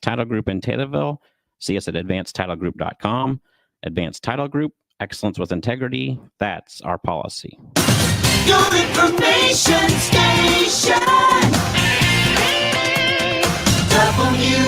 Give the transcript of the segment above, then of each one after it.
Title Group in Taylorville. See us at advancedtitlegroup.com. Advanced Title Group, excellence with integrity. That's our policy. Your information station.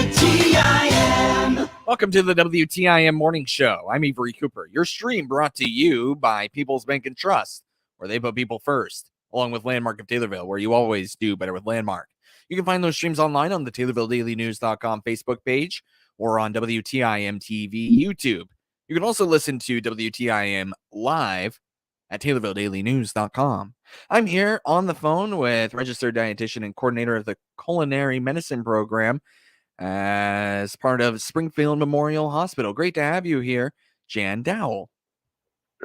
WTIM. Welcome to the WTIM Morning Show. I'm Avery Cooper. Your stream brought to you by People's Bank and Trust, where they put people first, along with Landmark of Taylorville, where you always do better with Landmark. You can find those streams online on the TaylorvilleDailyNews.com Facebook page or on WTIM TV YouTube. You can also listen to WTIM live at TaylorvilleDailyNews.com. I'm here on the phone with registered dietitian and coordinator of the culinary medicine program as part of Springfield Memorial Hospital. Great to have you here, Jan Dowell.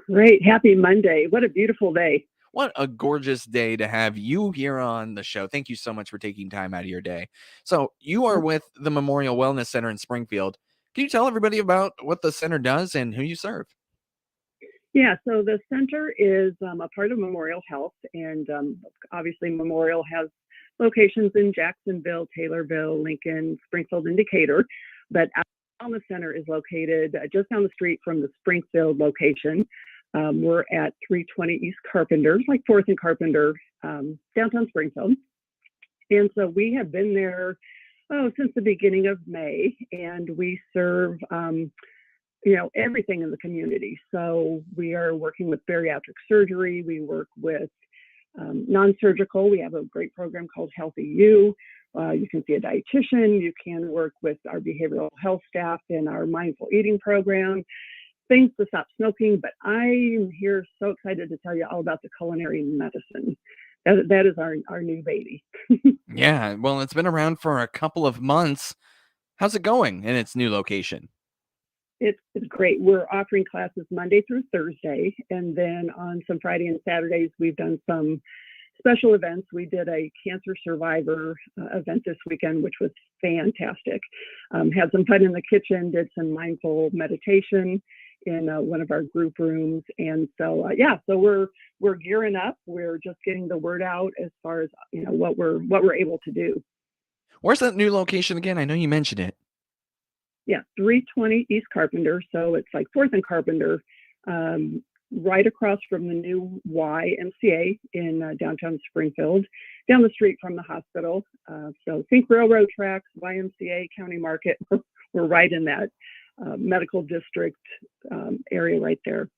Great. Happy Monday. What a beautiful day. What a gorgeous day to have you here on the show. Thank you so much for taking time out of your day. So you are with the Memorial Wellness Center in Springfield. Can you tell everybody about what the center does and who you serve? Yeah, so the center is a part of Memorial Health, and obviously Memorial has locations in Jacksonville, Taylorville, Lincoln, Springfield, and Decatur, but our wellness center is located just down the street from the Springfield location. We're at 320 East Carpenter, like 4th and Carpenter, downtown Springfield. And so we have been there since the beginning of May, and we serve everything in the community. So we are working with bariatric surgery. We work with non-surgical. We have a great program called Healthy You. You can see a dietitian. You can work with our behavioral health staff in our mindful eating program, things to stop smoking. But I'm here so excited to tell you all about the culinary medicine. That is our new baby. Yeah, well, it's been around for a couple of months. How's it going in its new location? It's great. We're offering classes Monday through Thursday, and then on some Friday and Saturdays, we've done some special events. We did a cancer survivor event this weekend, which was fantastic. Had some fun in the kitchen, did some mindful meditation in one of our group rooms, and so so we're gearing up. We're just getting the word out as far as what we're able to do. Where's that new location again? I know you mentioned it. Yeah, 320 East Carpenter. So it's like 4th and Carpenter, right across from the new YMCA in downtown Springfield, down the street from the hospital. So think railroad tracks, YMCA, County Market. We're right in that medical district area right there.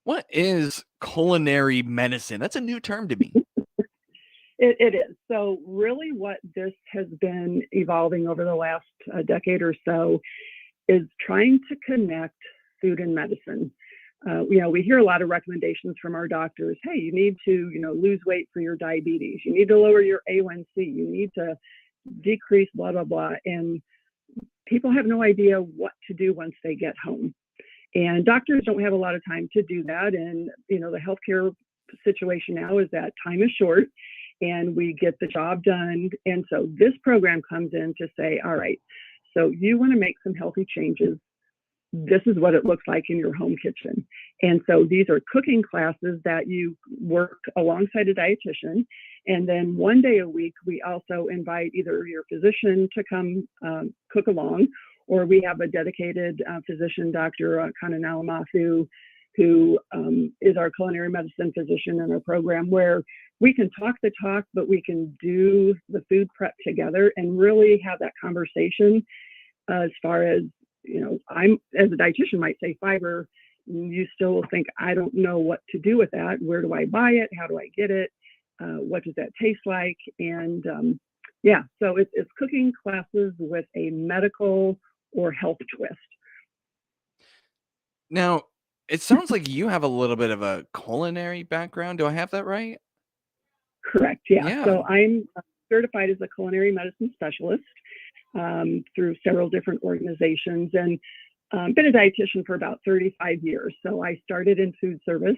What is culinary medicine? That's a new term to me. It is. So really what this has been evolving over the last decade or so is trying to connect food and medicine. We hear a lot of recommendations from our doctors. Hey, you need to, lose weight for your diabetes. You need to lower your A1C. You need to decrease blah, blah, blah. And people have no idea what to do once they get home. And doctors don't have a lot of time to do that. And, the healthcare situation now is that time is short, and we get the job done. And so this program comes in to say, all right, so you want to make some healthy changes. This is what it looks like in your home kitchen. And so these are cooking classes that you work alongside a dietitian. And then one day a week, we also invite either your physician to come cook along, or we have a dedicated physician, Dr. Kananala Mathu, who is our culinary medicine physician in our program, where we can talk the talk, but we can do the food prep together and really have that conversation as far as, I'm, as a dietitian, might say fiber. You still will think, I don't know what to do with that. Where do I buy it? How do I get it? What does that taste like? And so it's cooking classes with a medical or health twist. Now, it sounds like you have a little bit of a culinary background. Do I have that right? Correct. Yeah. So I'm certified as a culinary medicine specialist through several different organizations, and been a dietitian for about 35 years. So I started in food service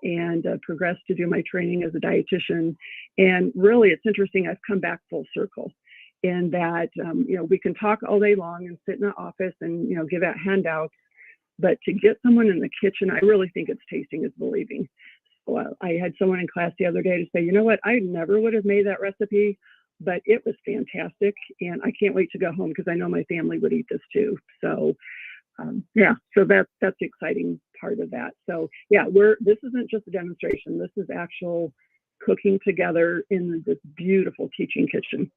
and progressed to do my training as a dietitian. And really, it's interesting. I've come back full circle in that, we can talk all day long and sit in the office and, give out handouts. But to get someone in the kitchen, I really think it's tasting is believing. So I had someone in class the other day to say, you know what, I never would have made that recipe, but it was fantastic, and I can't wait to go home because I know my family would eat this too. So yeah, so that's the exciting part of that. So yeah, this isn't just a demonstration. This is actual cooking together in this beautiful teaching kitchen.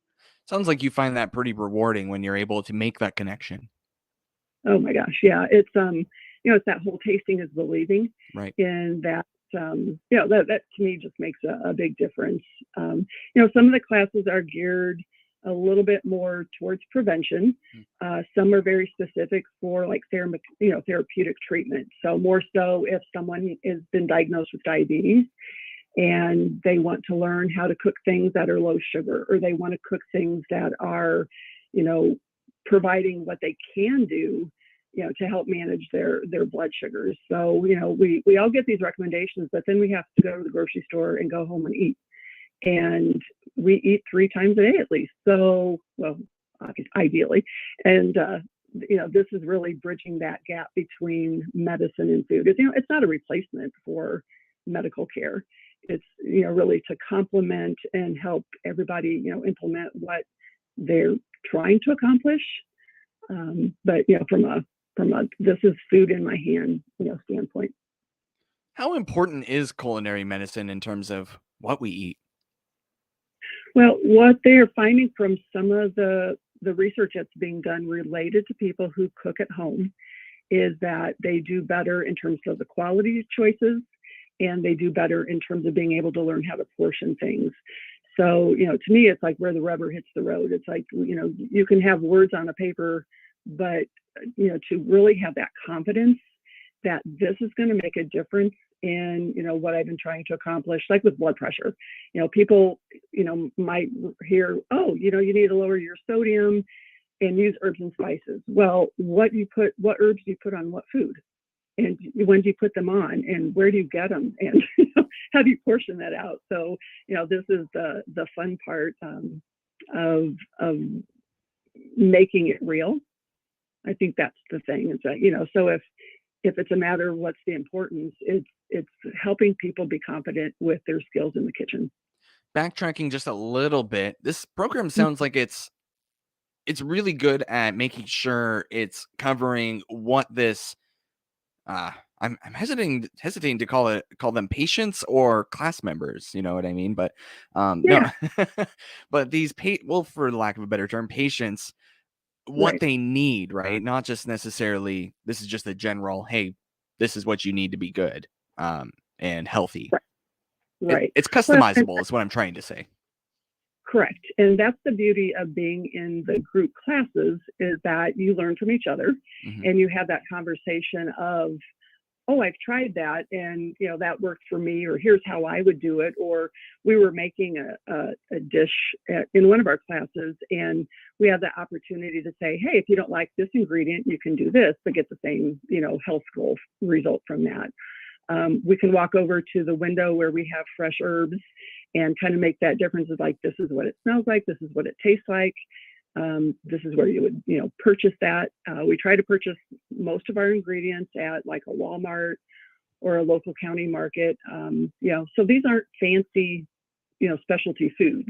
Sounds like you find that pretty rewarding when you're able to make that connection. Oh my gosh, yeah, it's it's that whole tasting is believing, Right. and that that to me just makes a big difference. Some of the classes are geared a little bit more towards prevention. Some are very specific for like therapeutic treatment. So more so if someone has been diagnosed with diabetes and they want to learn how to cook things that are low sugar, or they want to cook things that are, providing what they can do, to help manage their blood sugars. So, we all get these recommendations, but then we have to go to the grocery store and go home and eat. And we eat 3 times a day at least. So, well, ideally. And, this is really bridging that gap between medicine and food. It's not a replacement for medical care. It's, really to complement and help everybody, implement what they're trying to accomplish. But, from a this is food in my hand, standpoint. How important is culinary medicine in terms of what we eat? Well, what they are finding from some of the research that's being done related to people who cook at home is that they do better in terms of the quality choices, and they do better in terms of being able to learn how to portion things. So, to me, it's like where the rubber hits the road. It's like, you can have words on a paper, but, to really have that confidence that this is going to make a difference in, what I've been trying to accomplish, like with blood pressure. People, might hear, oh, you need to lower your sodium and use herbs and spices. Well, what herbs do you put on what food? And when do you put them on, and where do you get them, and how do you portion that out? So, this is the fun part of making it real. I think that's the thing, is that, so if it's a matter of what's the importance, it's helping people be confident with their skills in the kitchen. Backtracking just a little bit, this program sounds like it's really good at making sure it's covering what this I'm hesitating to call them patients or class members, you know what I mean? But Yeah. no, but these for lack of a better term, patients, what Right. they need, right? Not just necessarily this is just a general, hey, this is what you need to be good and healthy. Right. Right. It's Well, customizable is what I'm trying to say. correct. And that's the beauty of being in the group classes, is that you learn from each other, Mhm. and you have that conversation of, oh, I've tried that, and that worked for me, or here's how I would do it. Or we were making a dish in one of our classes, and we had the opportunity to say, hey, if you don't like this ingredient, you can do this, but get the same health goal result from that. We can walk over to the window where we have fresh herbs and kind of make that difference of like, this is what it smells like, this is what it tastes like. This is where you would, purchase that. We try to purchase most of our ingredients at like a Walmart or a local county market. So these aren't fancy, specialty foods.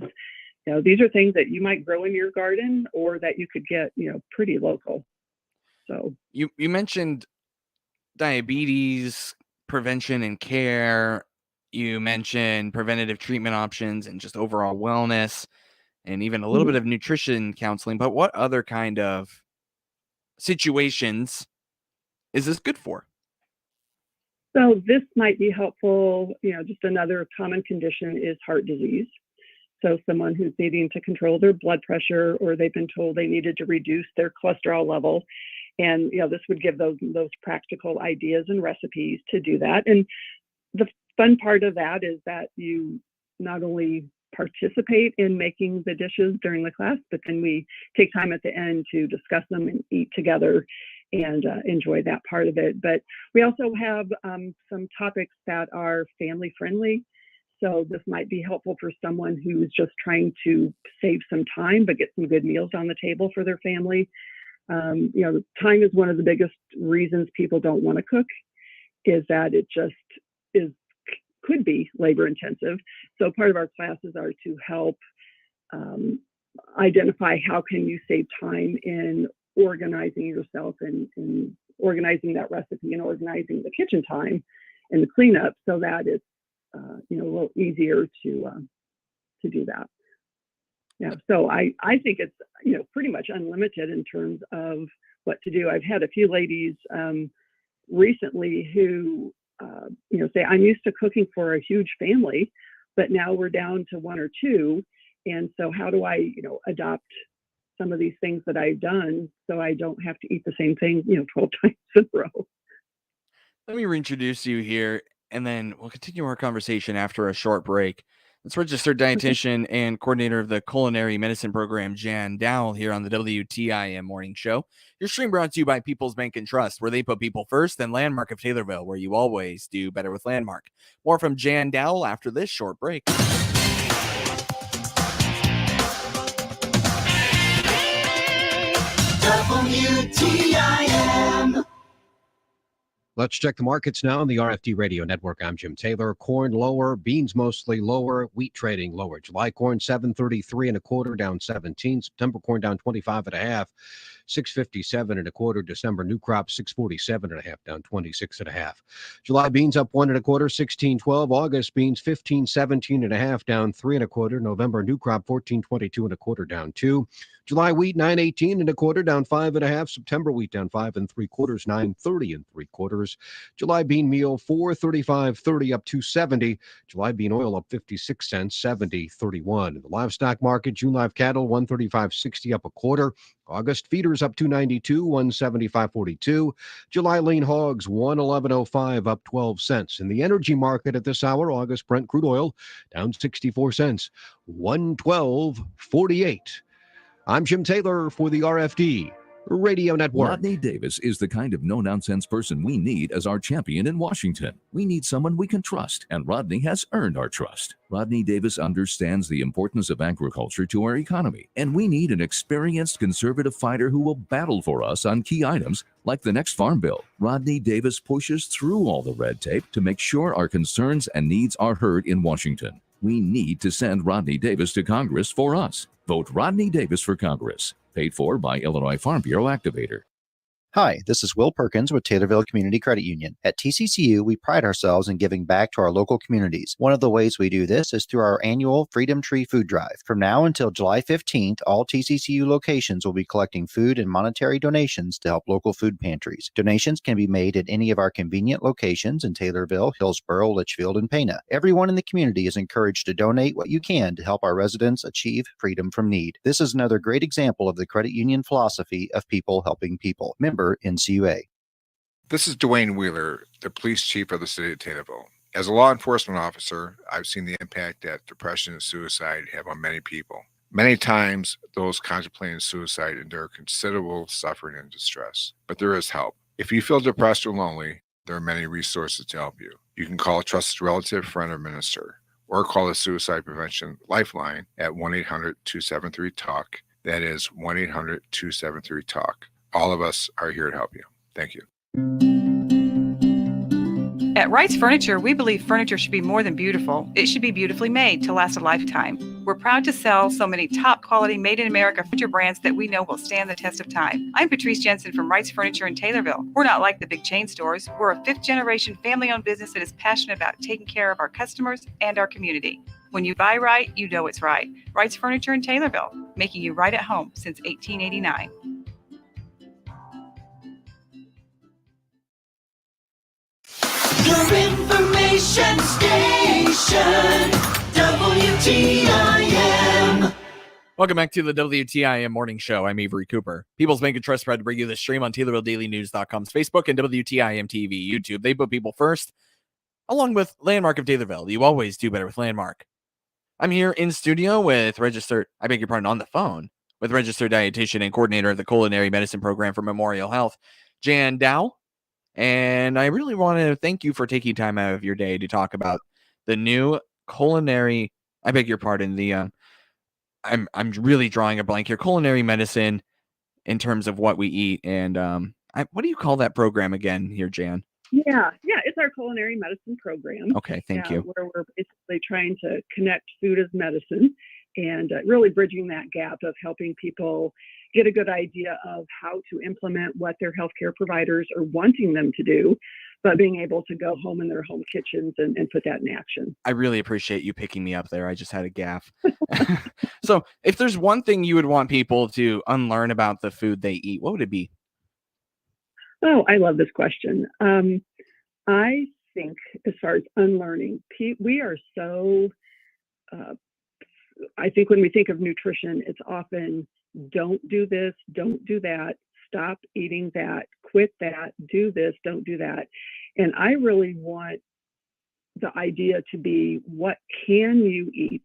These are things that you might grow in your garden, or that you could get, pretty local. So You mentioned diabetes prevention and care. You mentioned preventative treatment options and just overall wellness, and even a little mhm. bit of nutrition counseling. But what other kind of situations is this good for? So this might be helpful. Just another common condition is heart disease. So someone who's needing to control their blood pressure, or they've been told they needed to reduce their cholesterol level. And, this would give those practical ideas and recipes to do that. And the fun part of that is that you not only participate in making the dishes during the class, but then we take time at the end to discuss them and eat together and enjoy that part of it. But we also have some topics that are family friendly. So this might be helpful for someone who's just trying to save some time, but get some good meals on the table for their family. Time is one of the biggest reasons people don't want to cook, is that it just could be labor intensive. So part of our classes are to help identify how can you save time in organizing yourself and organizing that recipe and organizing the kitchen time and the cleanup so that it's a little easier to do that. Yeah, so I think it's pretty much unlimited in terms of what to do. I've had a few ladies recently who say, I'm used to cooking for a huge family, but now we're down to one or two, and so how do I adopt some of these things that I've done so I don't have to eat the same thing 12 times in a row. Let me reintroduce you here, and then we'll continue our conversation after a short break. It's registered dietitian and coordinator of the culinary medicine program, Jan Dowell, here on the WTIM Morning Show. Your stream brought to you by People's Bank and Trust, where they put people first, and Landmark of Taylorville, where you always do better with Landmark. More from Jan Dowell after this short break. WTIM. Let's check the markets now on the RFD Radio Network. I'm Jim Taylor. Corn lower, beans mostly lower, wheat trading lower. July corn 7.33 1/4, down 17. September corn down 25 1/2, 6.57 1/4. December new crop 6.47 1/2, down 26 1/2. July beans up 1 1/4, 16.12. August beans 15.17 1/2, down 3 1/4. November new crop 14.22 1/4, down 2. July wheat 9.18 1/4, down 5 1/2. September wheat down 5 3/4, 9.30 3/4. July bean meal 4.35.30, up 2.70. July bean oil up 56 cents, 70.31. In the livestock market, June live cattle 135.60, up 1/4. August feeders up 292, 175.42. July lean hogs 111.05, up 12 cents. In the energy market at this hour, August Brent crude oil down 64 cents, 112.48. I'm Jim Taylor for the RFD Radio Network. Rodney Davis is the kind of no-nonsense person we need as our champion in Washington. We need someone we can trust, and Rodney has earned our trust. Rodney Davis understands the importance of agriculture to our economy, and we need an experienced conservative fighter who will battle for us on key items like the next farm bill. Rodney Davis pushes through all the red tape to make sure our concerns and needs are heard in Washington. We need to send Rodney Davis to Congress for us. Vote Rodney Davis for Congress. Paid for by Illinois Farm Bureau Activator. Hi, this is Will Perkins with Taylorville Community Credit Union. At TCCU, we pride ourselves in giving back to our local communities. One of the ways we do this is through our annual Freedom Tree Food Drive. From now until July 15th, all TCCU locations will be collecting food and monetary donations to help local food pantries. Donations can be made at any of our convenient locations in Taylorville, Hillsborough, Litchfield, and Pana. Everyone in the community is encouraged to donate what you can to help our residents achieve freedom from need. This is another great example of the credit union philosophy of people helping people. Member NCUA. This is Dwayne Wheeler, the police chief of the city of Taylorville. As a law enforcement officer, I've seen the impact that depression and suicide have on many people. Many times, those contemplating suicide endure considerable suffering and distress, but there is help. If you feel depressed or lonely, there are many resources to help you. You can call a trusted relative, friend, or minister, or call the Suicide Prevention Lifeline at 1-800-273-TALK. That is 1-800-273-TALK. All of us are here to help you. Thank you. At Wright's Furniture, we believe furniture should be more than beautiful. It should be beautifully made to last a lifetime. We're proud to sell so many top quality made in America furniture brands that we know will stand the test of time. I'm Patrice Jensen from Wright's Furniture in Taylorville. We're not like the big chain stores. We're a 5th generation family owned business that is passionate about taking care of our customers and our community. When you buy right, you know it's right. Wright's Furniture in Taylorville, making you right at home since 1889. Your information station, WTIM. Welcome back to the WTIM Morning Show. I'm Avery Cooper. People's Bank and Trust proud to bring you this stream on TaylorvilleDailyNews.com's Facebook and WTIM TV YouTube. They put people first, along with Landmark of Taylorville. You always do better with Landmark. I'm here in studio with on the phone, with registered dietitian and coordinator of the culinary medicine program for Memorial Health, Jan Dowell. And I really want to thank you for taking time out of your day to talk about the new culinary, I'm really drawing a blank here, culinary medicine in terms of what we eat. And what do you call that program again here, Jan? Yeah, it's our culinary medicine program. Okay, thank you. Where we're basically trying to connect food as medicine. and really bridging that gap of helping people get a good idea of how to implement what their healthcare providers are wanting them to do, but being able to go home in their home kitchens and put that in action. I really appreciate you picking me up there. I just had a gaffe. So if there's one thing you would want people to unlearn about the food they eat, what would it be? Oh, I love this question. I think as far as unlearning, we are so, I think when we think of nutrition, it's often don't do this, don't do that, stop eating that, quit that, do this, don't do that. And I really want the idea to be, what can you eat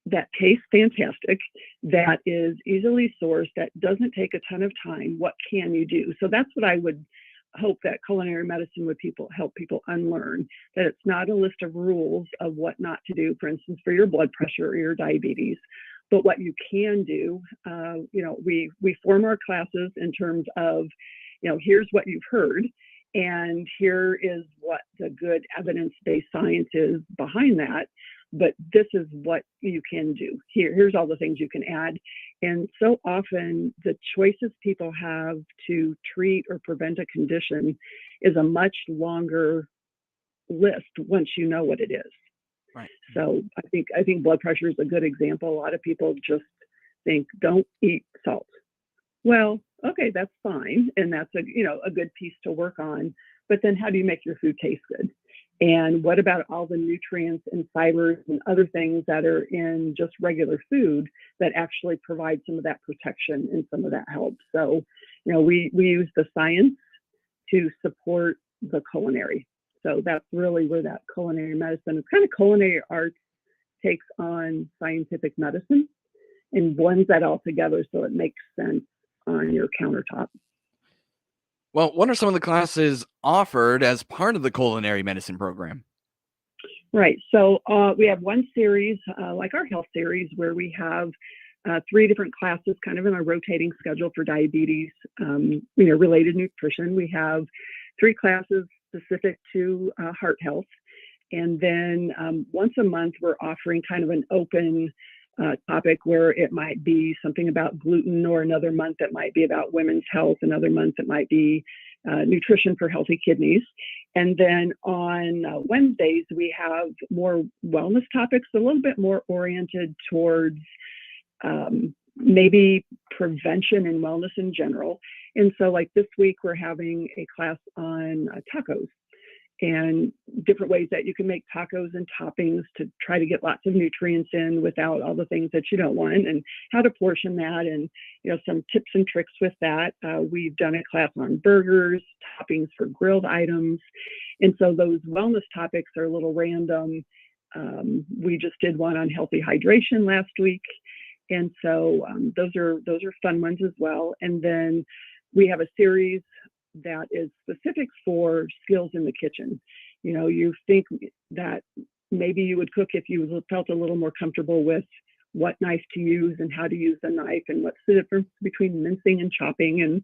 that tastes fantastic, that is easily sourced, that doesn't take a ton of time? What can you do? So that's what I would hope that culinary medicine would help people unlearn, that it's not a list of rules of what not to do, for instance, for your blood pressure or your diabetes, but what you can do. We form our classes in terms of, here's what you've heard, and here is what the good evidence-based science is behind that. But this is what you can do. Here's all the things you can add. And so often the choices people have to treat or prevent a condition is a much longer list once you know what it is. Right. So I think blood pressure is a good example. A lot of people just think, don't eat salt. Well, okay, that's fine. And that's a good piece to work on. But then how do you make your food taste good? And what about all the nutrients and fibers and other things that are in just regular food that actually provide some of that protection and some of that help? So, we use the science to support the culinary. So that's really where that culinary medicine, it's kind of culinary arts takes on scientific medicine and blends that all together so it makes sense on your countertop. Well, what are some of the classes offered as part of the culinary medicine program? Right. So we have one series, like our health series, where we have 3 different classes kind of in a rotating schedule for diabetes, related nutrition. We have 3 classes specific to heart health. And then once a month, we're offering kind of an open topic where it might be something about gluten, or another month it might be about women's health, another month it might be nutrition for healthy kidneys. And then on Wednesdays, we have more wellness topics, a little bit more oriented towards maybe prevention and wellness in general. And so like this week, we're having a class on tacos and different ways that you can make tacos and toppings to try to get lots of nutrients in without all the things that you don't want, and how to portion that, and some tips and tricks with that. We've done a class on burgers, toppings for grilled items, and so those wellness topics are a little random. We just did one on healthy hydration last week, and so those are fun ones as well. And then we have a series that is specific for skills in the kitchen. You think that maybe you would cook if you felt a little more comfortable with what knife to use and how to use the knife, and what's the difference between mincing and chopping, and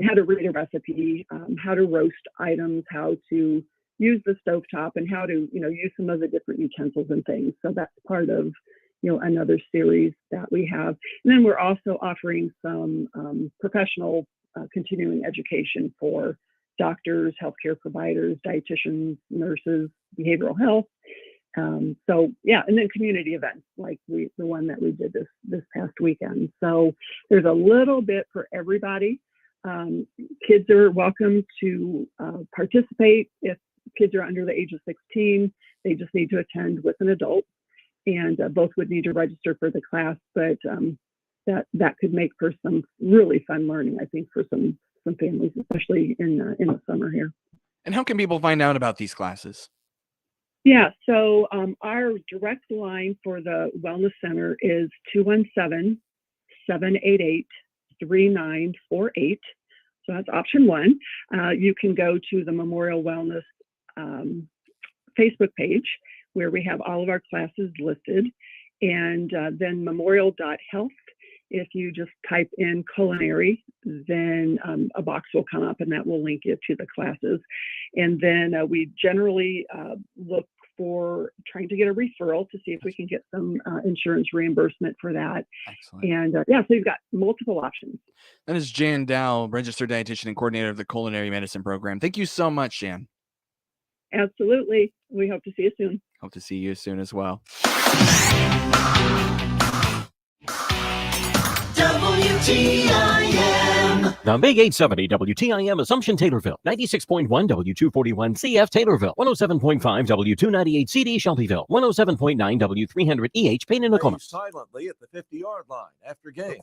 how to read a recipe, how to roast items, how to use the stovetop, and how to use some of the different utensils and things. So that's part of another series that we have. And then we're also offering some professional continuing education for doctors, healthcare providers, dietitians, nurses, behavioral health. And then community events like the one that we did this past weekend. So there's a little bit for everybody. Kids are welcome to participate. If kids are under the age of 16, they just need to attend with an adult, and both would need to register for the class. But that could make for some really fun learning, I think, for some families, especially in the summer here. And how can people find out about these classes? Yeah, so our direct line for the Wellness Center is 217-788-3948. So that's option 1. You can go to the Memorial Wellness Facebook page, where we have all of our classes listed, and then memorial.health. If you just type in culinary, then a box will come up, and that will link you to the classes. And then we generally look for trying to get a referral to see if we can get some insurance reimbursement for that. Excellent. And so you've got multiple options. That is Jan Dow, registered dietitian and coordinator of the culinary medicine program. Thank you so much, Jan. Absolutely. We hope to see you soon. Hope to see you soon as well. WTIM. The Big 870 WTIM Assumption Taylorville, 96.1 W241 CF Taylorville, 107.5 W298 CD Shelbyville, 107.9 W300 EH Payne and Nakoma. Silently at the 50-yard line after game.